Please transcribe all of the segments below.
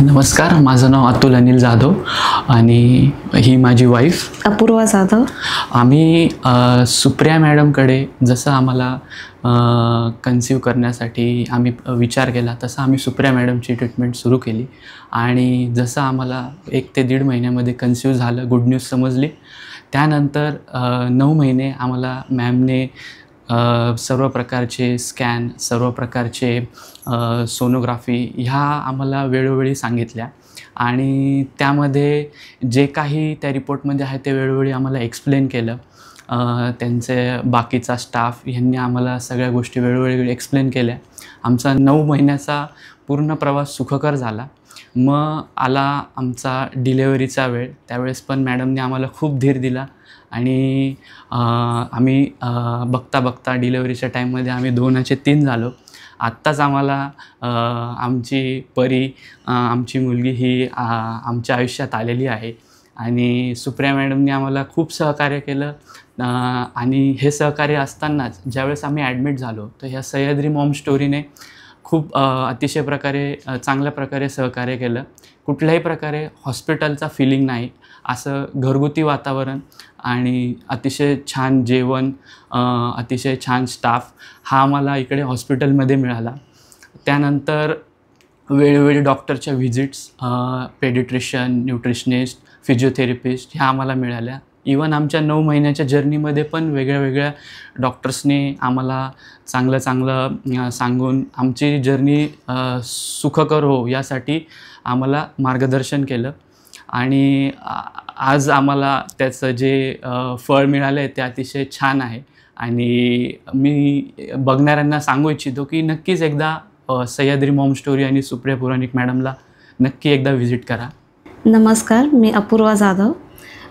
नमस्कार, माझं नाव अतुल अनिल जाधव आणि ही माझी वाईफ अपूर्वा जाधव. आम्ही सुप्रिया मॅडमकडे जसं आम्हाला कन्सीव्ह करण्यासाठी आम्ही विचार केला तसं आम्ही सुप्रिया मॅडमची ट्रीटमेंट सुरू केली आणि जसं आम्हाला 1 ते 1.5 महिन्यामध्ये कन्सीव्ह झालं, गुड न्यूज समजली. त्यानंतर 9 महिने आम्हाला मॅमने सर्व प्रकारचे स्कॅन, सर्व प्रकारचे सोनोग्राफी ह्या आम्हाला वेळोवेळी सांगितल्या आणि त्यामध्ये जे काही त्या रिपोर्टमध्ये आहे ते वेळोवेळी आम्हाला एक्सप्लेन केलं. त्यांचे बाकीचा स्टाफ ह्यांनी आम्हाला सगळ्या गोष्टी वेळोवेळी एक्सप्लेन केल्या. आमचा 9 महिन्याचा पूर्ण प्रवास सुखकर झाला. मग आला आमचा डिलेवरीचा वेळ. त्यावेळेस पण मॅडमने आम्हाला खूप धीर दिला आणि आम्ही बघता बघता डिलेवरीच्या टाईममध्ये आम्ही 2चे 3 झालो. आत्ताच आम्हाला आमची परी, आमची मुलगी ही आमच्या आयुष्यात आलेली आहे आणि सुप्रिया मॅडमने आम्हाला खूप सहकार्य केलं. आणि हे सहकार्य असतानाच ज्यावेळेस आम्ही ॲडमिट झालो तर ह्या सह्याद्री मॉम स्टोरीने खूप अतिशय प्रकारे चांगल्या प्रकारे सहकार्य केलं. कुठल्याही प्रकारे हॉस्पिटलचा फिलिंग नाही, असं घरगुती वातावरण आणि अतिशय छान जेवण, अतिशय छान स्टाफ हा आम्हाला इकडे हॉस्पिटलमध्ये मिळाला. त्यानंतर वेळोवेळी डॉक्टरच्या व्हिजिट्स, पेडिट्रिशियन, न्यूट्रिशनिस्ट, फिजिओथेरपिस्ट ह्या आम्हाला मिळाल्या. इवन आमच्या 9 महिन्याच्या जर्नीमध्ये पण वेगळ्या डॉक्टर्सनी आम्हाला चांगलं सांगून आमची जर्नी सुखकर हो यासाठी आम्हाला मार्गदर्शन केलं आणि आज आम्हाला त्याचं जे फळ मिळालं आहे ते अतिशय छान आहे आणि मी बघणाऱ्यांना सांगू इच्छितो की नक्कीच एकदा सह्याद्री मॉम स्टोरी आणि सुप्रिया पुराणिक मॅडमला नक्की एकदा व्हिजिट करा. नमस्कार, मी अपूर्वा जाधव.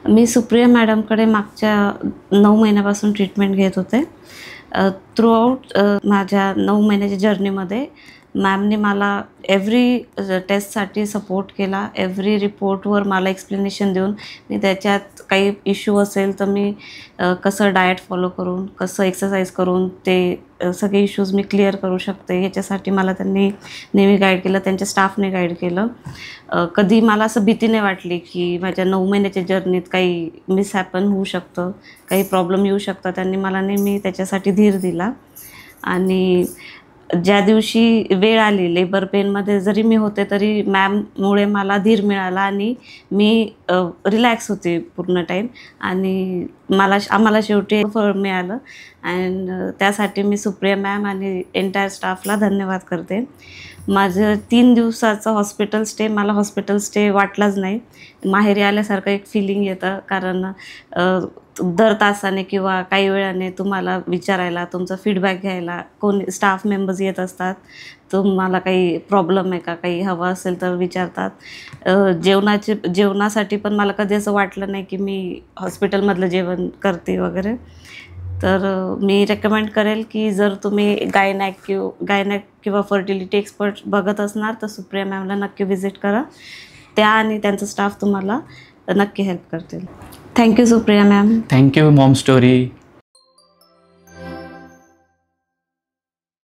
मी सुप्रिया मॅडमकडे मागच्या 9 महिन्यापासून ट्रीटमेंट घेत होते. थ्रूआउट माझ्या 9 महिन्याच्या जर्नीमध्ये मॅमने मला एव्हरी टेस्टसाठी सपोर्ट केला. एव्हरी रिपोर्टवर मला एक्सप्लेनेशन देऊन मी त्याच्यात काही इश्यू असेल तर मी कसं डाएट फॉलो करून, कसं एक्सरसाइज करून ते सगळे इश्यूज मी क्लिअर करू शकते ह्याच्यासाठी मला त्यांनी नेहमी गाईड केलं. त्यांच्या स्टाफने गाईड केलं. कधी मला असं भीती नाही वाटली की माझ्या 9 महिन्याच्या जर्नीत काही मिसहॅपन होऊ शकतं, काही प्रॉब्लेम येऊ शकतात. त्यांनी मला नेहमी त्याच्यासाठी धीर दिला आणि ज्या दिवशी वेळ आली लेबर पेनमध्ये जरी मी होते तरी मॅममुळे मला धीर मिळाला आणि मी रिलॅक्स होते पूर्ण टाईम आणि आम्हाला शेवटी फळ मिळालं. अँड त्यासाठी मी सुप्रिया मॅम आणि एंटायर स्टाफला धन्यवाद करते. माझं 3 दिवसाचं हॉस्पिटल स्टे मला हॉस्पिटल स्टे वाटलाच नाही. माहेरी आल्यासारखं एक फिलिंग येतं, कारण दर तासाने किंवा काही वेळाने तुम्हाला विचारायला, तुमचा फीडबॅक घ्यायला कोणी स्टाफ मेंबर्स येत असतात. तुम्हाला काही प्रॉब्लेम आहे का, काही हवं असेल तर विचारतात. जेवणासाठी पण मला कधी असं वाटलं नाही की मी हॉस्पिटलमधलं जेवण करते वगैरे. तर मी रेकमेंड करेल की जर तुम्ही गायनॅक किंवा फर्टिलिटी एक्सपर्ट बघत असणार तर सुप्रिया मॅमला नक्की व्हिजिट करा. त्या आणि त्यांचा स्टाफ तुम्हाला नक्की हेल्प करतील. Thank you Supriya ma'am. Thank you Maugham story.